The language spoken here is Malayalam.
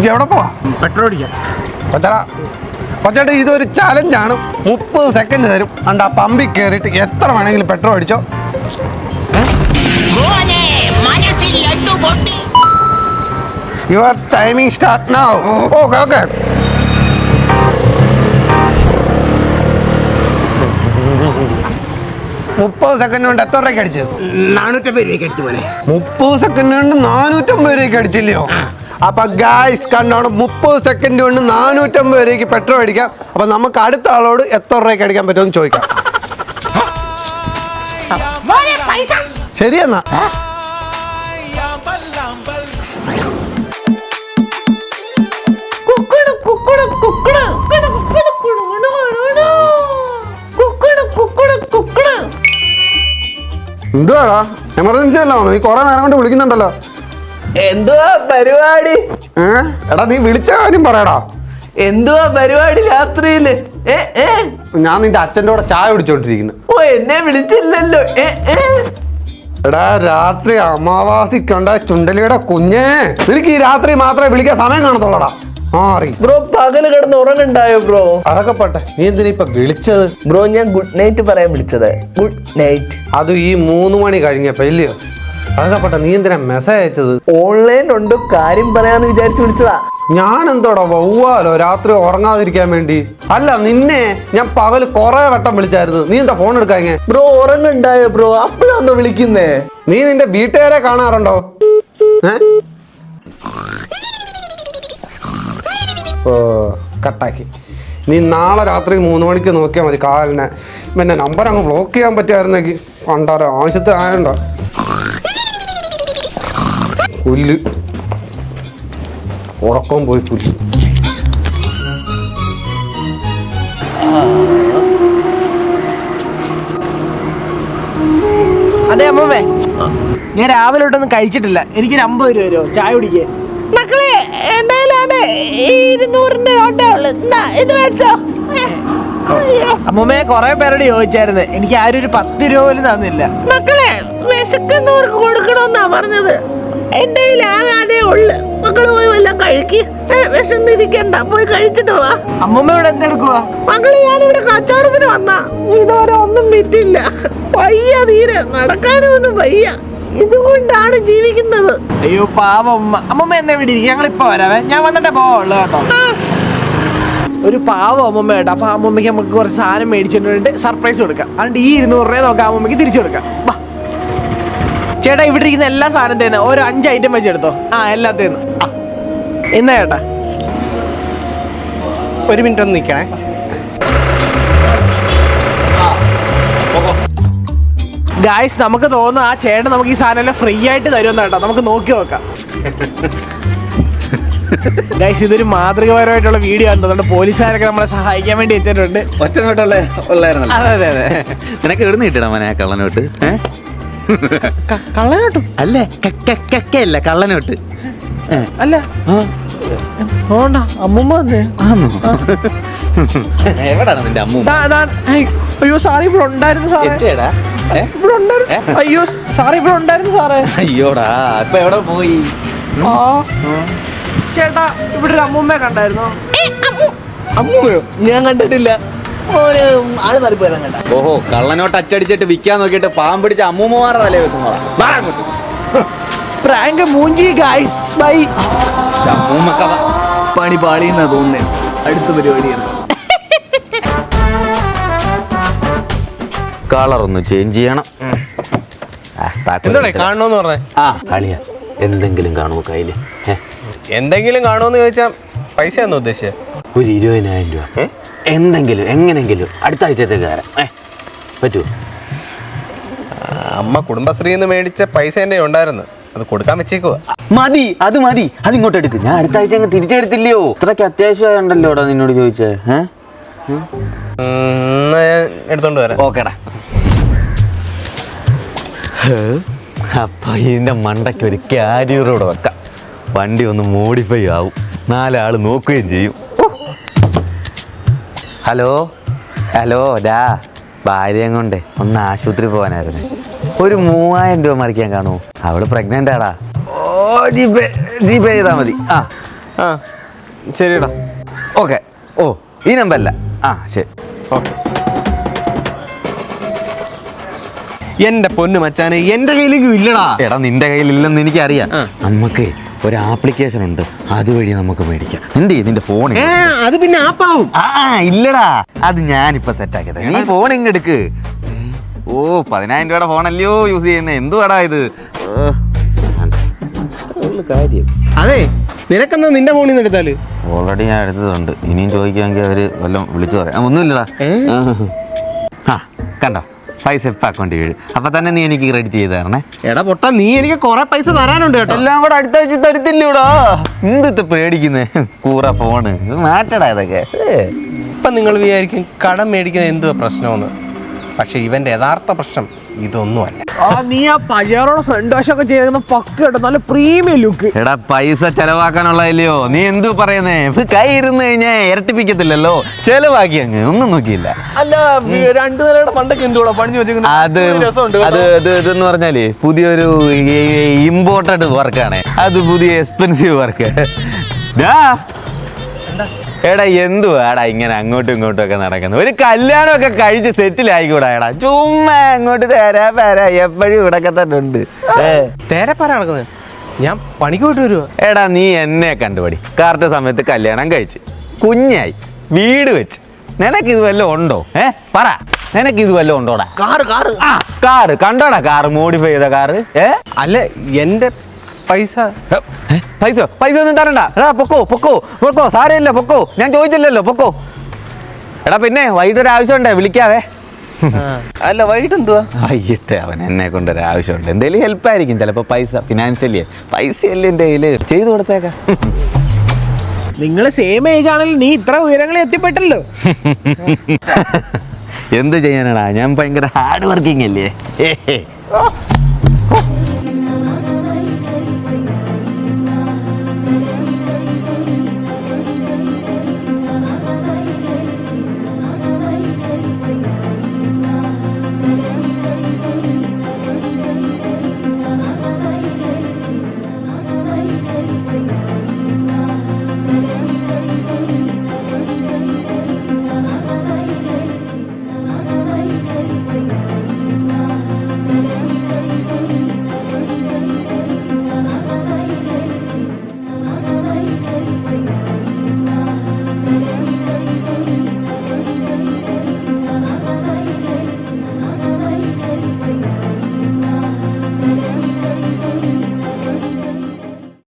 എവിടെ പോവാ? പെട്രോൾ അടിക്കാം. കൊച്ചേട്ടാ ഇതൊരു ചാലഞ്ചാണ്. 30 സെക്കൻഡ് തരും. ആ പമ്പിൽ കയറിയിട്ട് എത്ര വേണമെങ്കിലും പെട്രോൾ അടിച്ചോ. Your timing start now. Okay okay. മുപ്പത് സെക്കൻഡ് കൊണ്ട് എത്ര രൂപയ്ക്ക് അടിച്ചത്? 450 രൂപയ്ക്ക് അടിച്ചു പോലെ. 30 സെക്കൻഡ് കൊണ്ട് 450 രൂപയ്ക്ക് അടിച്ചില്ലയോ? അപ്പൊ ഗായ്സ് കണ്ടോണം, 30 സെക്കൻഡ് കൊണ്ട് 450 രൂപയ്ക്ക് പെട്രോൾ അടിക്കാം. അപ്പൊ നമുക്ക് അടുത്ത ആളോട് എത്ര രൂപയ്ക്ക് അടിക്കാൻ പറ്റുമെന്ന് ചോദിക്കാം. ശരി എന്നാ. എന്തുവാടാ എമർജൻസി അല്ലോ? നീ കൊറേ നേരം കൊണ്ട് വിളിക്കുന്നുണ്ടല്ലോ. എന്തുവാ പരിപാടി? എടാ നീ വിളിച്ച കാര്യം പറയടാ. എന്തുവാ പരിപാടി രാത്രിയില്? ഞാൻ നിന്റെ അച്ഛൻ്റെ കൂടെ ചായ കുടിച്ചോണ്ടിരിക്കുന്നു. ഓ എന്നെ വിളിച്ചില്ലല്ലോ. എടാ രാത്രി അമാവാസിക്കുണ്ടായ ചുണ്ടലിയുടെ കുഞ്ഞേ, നിനക്ക് ഈ രാത്രി മാത്രമേ വിളിക്കാൻ സമയം കാണത്തുള്ളടാ. ബ്രോ പകല് കിടന്ന് ഉറങ്ങണ്ടായോ ബ്രോ? അതൊക്കെ പോട്ടെ, നീ എന്തിനാ ഇപ്പൊ വിളിച്ചത്? ബ്രോ ഞാൻ ഗുഡ് നൈറ്റ് പറയാൻ വിളിച്ചത്. Good night. അത് ഈ 3 മണി കഴിഞ്ഞപ്പോ ഇല്ലയോ? അതൊക്കെ പോട്ടെ, നീ എന്തിനാ മെസ്സേജ് അയച്ചത്? ഓൺലൈൻ ഉണ്ട്, കാര്യം പറയാന്ന് വിചാരിച്ചു വിളിച്ചതാ. ഞാൻ എന്തോടാ വവ്വാലോ രാത്രി ഉറങ്ങാതിരിക്കാൻ വേണ്ടി? അല്ല നിന്നെ ഞാൻ പകല് കൊറേ വട്ടം വിളിച്ചായിരുന്നു, നീ എന്താ ഫോൺ എടുക്കാങ്ങ? ബ്രോ ഉറങ്ങണ്ടായോ ബ്രോ? അപ്പോഴാണോ വിളിക്കുന്നേ? നീ നിന്റെ വീട്ടുകാരെ കാണാറുണ്ടോ? ഓ കട്ടാക്കി. നീ നാളെ രാത്രി 3 മണിക്ക് നോക്കിയാൽ മതി കാലിനെ. പിന്നെ നമ്പർ അങ്ങ് ബ്ലോക്ക് ചെയ്യാൻ പറ്റുമായിരുന്നെങ്കിൽ കണ്ടാരോ ആവശ്യത്തിനായുണ്ടോ. പുല്ല് ഉറക്കം പോയി പുല്ല്. അതെ അമ്മേ, ഞാൻ രാവിലെ തൊട്ടൊന്നും കഴിച്ചിട്ടില്ല. എനിക്കൊരു 50 രൂപ വരുമോ ചായ കുടിക്കേ? മക്കളെ എന്തായാലും 200 ഇത് വെച്ചോ. അമ്മൂമ്മയെ കൊറേ പേരോട് ചോദിച്ചായിരുന്നു, എനിക്ക് ആരും ഒരു 10 രൂപ പോലും തന്നില്ല. മക്കളെ വിശക്കുന്നവർക്ക് കൊടുക്കണമെന്നാ പറഞ്ഞത്. എന്റെ കയ്യിൽ ആകാതെ ഉള്ളു. മക്കള് പോയി വല്ലതും കഴിക്ക്. വിശന്നിരിക്കണ്ട, പോയി കഴിച്ചിട്ട് പോവാ. അമ്മൂമ്മ ഇവിടെ എന്തെടുക്കുവാ? മക്കള് ഞാനിവിടെ കച്ചവടത്തിന് വന്നാ. ഇതുവരെ ഒന്നും വിറ്റില്ല. വയ്യ, തീരെ നടക്കാനും ഒന്നും വയ്യ. ഇതുകൊണ്ടാണ് ജീവിക്കുന്നത്. അയ്യോ പാവം അമ്മ. അമ്മൂമ്മ എന്നെ വിടിയിരിക്കും, ഞങ്ങളിപ്പോ വരാവേ. ഞാൻ വന്നിട്ടേ പോവുള്ളൂ കേട്ടോ. ഒരു പാവം അമ്മൂമ്മ കേട്ടോ. അപ്പൊ അമ്മൂമ്മയ്ക്ക് നമുക്ക് കുറച്ച് സാധനം മേടിച്ചിട്ടുണ്ട്, സർപ്രൈസ് കൊടുക്കാം. അതുകൊണ്ട് ഈ 200 രൂപ നമുക്ക് അമ്മൂമ്മയ്ക്ക് തിരിച്ചു കൊടുക്കാം. വാ ചേട്ടാ, ഇവിടെ ഇരിക്കുന്ന എല്ലാ സാധനം തരുന്ന ഓരോ 5 ഐറ്റം വെച്ചെടുത്തോ. എല്ലാത്തേന്ന് എന്നാ ചേട്ടാ. ഒരു മിനിറ്റ് ഒന്ന് നിൽക്കണേ. ഗായ്സ് നമുക്ക് തോന്നുന്നു ആ ചേട്ടൻ നമുക്ക് ഈ സാധനം എല്ലാം ഫ്രീ ആയിട്ട് തരുമെന്ന് കേട്ടോ. നമുക്ക് നോക്കി നോക്കാം. ഗായ്സ് ഇതൊരു മാതൃകപരമായിട്ടുള്ള വീഡിയോ ആണ്. അതുകൊണ്ട് പോലീസുകാരൊക്കെ നമ്മളെ സഹായിക്കാൻ വേണ്ടി എത്തിയിട്ടുണ്ട്. ഒറ്റനോട്ടുള്ള ഉള്ളായിരുന്നല്ലോ. അതെ അതെ അതെ. നിനക്ക് എവിടുന്ന് കിട്ടണം മോനെ കള്ളനോട്ട്? കള്ളനോട്ടും അല്ലേ? അല്ല കള്ളനോട്ട് അല്ല. അമ്മൂമ്മ എവിടാണ് നിന്റെ അമ്മൂമ്മ? അയ്യോ സാറി ഇവിടെ ഉണ്ടായിരുന്നു സാറേ. ഇവിടെ ഉണ്ടായിരുന്നു. അയ്യോ സാറി ഇവിടെ ഉണ്ടായിരുന്നു സാറേ. അയ്യോടാ ഇപ്പൊ എവിടെ പോയി? ചേട്ടാ ഇവിടെ ഒരു അമ്മൂമ്മയെ കണ്ടായിരുന്നോ? അമ്മൂമ്മയോ? ഞാൻ കണ്ടിട്ടില്ല. ആള് മറിപ്പോയാ കണ്ട. ഓഹോ, കള്ളനോട്ട് അച്ചടിച്ചിട്ട് വിൽക്കാൻ നോക്കിയിട്ട് പാമ്പിടിച്ച അമ്മൂമ്മമാരുടെ തലേ വെക്കുന്നോളാം. പ്രാങ്ക് മൂഞ്ചി ഗായ്സ്. ബൈ. പണി പാളിയെന്നാ തോന്നുന്നേ. അടുത്ത പരിപാടിയാണ്. കളറൊന്ന് ചേഞ്ച് ചെയ്യണം. കാണണോന്ന് പറഞ്ഞേ? കളിയാ എന്തെങ്കിലും കാണുമോ കയ്യില്? എന്തെങ്കിലും കാണുമെന്ന് ചോദിച്ചാൽ പൈസ ഒന്നും ഉദ്ദേശിച്ചത് ഒരു 20,000 രൂപ എന്തെങ്കിലും എങ്ങനെങ്കിലും അടുത്ത ആഴ്ചത്തേക്ക് തരാം. പറ്റുമോ? അമ്മ കുടുംബശ്രീന്ന് മേടിച്ച പൈസ എൻ്റെ ഉണ്ടായിരുന്നു, അത് കൊടുക്കാൻ വെച്ചേക്കുവാ. മതി, അത് മതി. അതിങ്ങോട്ട് എടുക്ക്. ഞാൻ അടുത്ത ആഴ്ച അങ്ങ് തിരിച്ചു തരത്തില്ലയോ? ഇത്രയ്ക്ക് അത്യാവശ്യമായുണ്ടല്ലോടാ നിന്നോട് ചോദിച്ചേ. ഞാൻ എടുത്തോണ്ട് വരാം. ഓക്കേടാ. അപ്പൊ ഇതിന്റെ മണ്ടയ്ക്ക് ഒരു ക്യാരിയറോടെ വെക്കാം. വണ്ടി ഒന്ന് മോഡിഫൈ ആവും, 4 ആള് നോക്കുകയും ചെയ്യും. ഹലോ ഹലോ ഡാ, ഭാര്യയും കൊണ്ടേ ഒന്ന് ആശുപത്രി പോകാനായിരുന്നു. ഒരു 3000 രൂപ മറിക്കാൻ കാണുമോ? അവള് പ്രഗ്നന്റ് ആടാ. ഓ ജി പേ ചെയ്താൽ മതി. ആ ആ ശരിടാ. ഓക്കെ. ഓ ഈ നമ്പറല്ല. ആ ശരി. ഓക്കെ. എന്റെ പൊന്നു മച്ചാനെ, എന്റെ കയ്യിലേക്കും ഇല്ലടാ. എടാ നിന്റെ കയ്യിലില്ലെന്ന് എനിക്കറിയാം. നമുക്ക് ഒരു ആപ്ലിക്കേഷൻ ഉണ്ട്, അതുവഴി നമുക്ക് മേടിക്കാം. നിന്റെ ഫോൺ അത് പിന്നെ ആപ്പാവും. ഇല്ലടാ, അത് ഞാനിപ്പോ സെറ്റാക്കിയത്. നീ ഫോൺ ഇങ്ങെടുക്ക്. ഓ 10,000 രൂപയുടെ ഫോണല്ലയോ യൂസ് ചെയ്യുന്നത്, എന്തുവാടാ ഇത്? കാര്യം. അതെ, നിനക്കെന്നാ നിന്റെ ഫോണിൽ നിന്ന് എടുത്താല്? ഓൾറെഡി ഞാൻ എടുത്തതുണ്ട്. ഇനിയും ചോദിക്കാമെങ്കിൽ അവര് വല്ലതും വിളിച്ചു പറയാം. ഒന്നുമില്ലടാ. ആ കണ്ടോ, പൈസ ഇപ്പം അക്കൗണ്ടിൽ വീഴും. അപ്പൊ തന്നെ നീ എനിക്ക് ക്രെഡിറ്റ് ചെയ്ത് തരണേ. എടാ പൊട്ടാ, നീ എനിക്ക് കുറെ പൈസ തരാനുണ്ട് കേട്ടോ. എല്ലാം കൂടെ അടുത്ത ആഴ്ച തരത്തില്ലൂടാ. എന്തിട്ട് പേടിക്കുന്നേ? കൂറ ഫോണ് മാറ്റടാ ഇതൊക്കെ. ഇപ്പൊ നിങ്ങൾ വിചാരിക്കും കടം മേടിക്കുന്നത് എന്തുവാ പ്രശ്നമെന്ന്. പക്ഷെ ഇവന്റെ യഥാർത്ഥ പ്രശ്നം ഇതൊന്നുമല്ല. നീ ആ പജാറോടെ ഫ്രണ്ട് വാഷൊക്കെ ചെയ്തിരുന്ന പക്ക കേട്ടോ, നല്ല പ്രീമിയം ലുക്ക്. എടാ പൈസ ചെലവാക്കാനുള്ളതല്ലയോ നീ എന്തു പറയുന്നേ? കൈ ഇരുന്ന് കഴിഞ്ഞാൽ ഇരട്ടിപ്പിക്കത്തില്ലല്ലോ, ചെലവാക്കി അങ്ങ് ഒന്നും നോക്കിയില്ല. അല്ല 2 നിലയുടെ മണ്ടൊക്കെ എന്തുകൂടാ പണിഞ്ഞു അത് ഇതെന്ന് പറഞ്ഞാല് പുതിയൊരു ഇമ്പോർട്ടഡ് വർക്കാണ്. അത് പുതിയ എക്സ്പെൻസീവ് വർക്ക്. എടാ എന്തുവാടാ ഇങ്ങനെ അങ്ങോട്ടും ഇങ്ങോട്ടും ഒക്കെ നടക്കുന്നത്? ഒരു കല്യാണമൊക്കെ കഴിച്ച് സെറ്റിൽ ആയിക്കൂടാ എടാ. ചുമ്മാ അങ്ങോട്ട് തരാ പരാ എപ്പോഴും ഇവിടൊക്കെ തന്നെ ഉണ്ട്. തേരപ്പാര നടക്കുന്നത്. ഞാൻ പണിക്ക് പോയിട്ട് വരുവാ. എടാ നീ എന്നെ കണ്ടുപടി. കറക്റ്റ് സമയത്ത് കല്യാണം കഴിച്ച് കുഞ്ഞായി വീട് വെച്ച്. നിനക്ക് ഇത് വല്ലതും ഉണ്ടോ? പറ, നിനക്ക് ഇത് വല്ലതും ഉണ്ടോടാ? കാറ് കണ്ടോടാ? കാറ് മോഡിഫൈ ചെയ്ത കാറ്. അല്ല, എന്റെ പൈസ ഒന്നും തരണ്ട. എടാ പൊക്കോ സാരമില്ല, പൊക്കോ. ഞാൻ ചോദിച്ചില്ലല്ലോ, പൊക്കോ. എടാ പിന്നെ വൈകിട്ടൊരു ആവശ്യമുണ്ടേ, വിളിക്കാവേ. അല്ല വൈകിട്ട് എന്തുവാ? വൈകിട്ട് അവൻ എന്നെ കൊണ്ടൊരു ആവശ്യമുണ്ട്. എന്തെങ്കിലും ഹെൽപ്പ് ആയിരിക്കും ചിലപ്പോ. പൈസ ഫിനാൻഷ്യലി പൈസയല്ലേ എൻ്റെ കയ്യില്, ചെയ്തു കൊടുത്തേക്കാം. നിങ്ങൾ സെയിം ഏജ് ആണെങ്കിൽ നീ ഇത്ര ഉയരങ്ങളിൽ എത്തിപ്പെട്ടല്ലോ. എന്ത് ചെയ്യാനാടാ, ഞാൻ ഭയങ്കര ഹാർഡ് വർക്കിംഗ് അല്ലേ.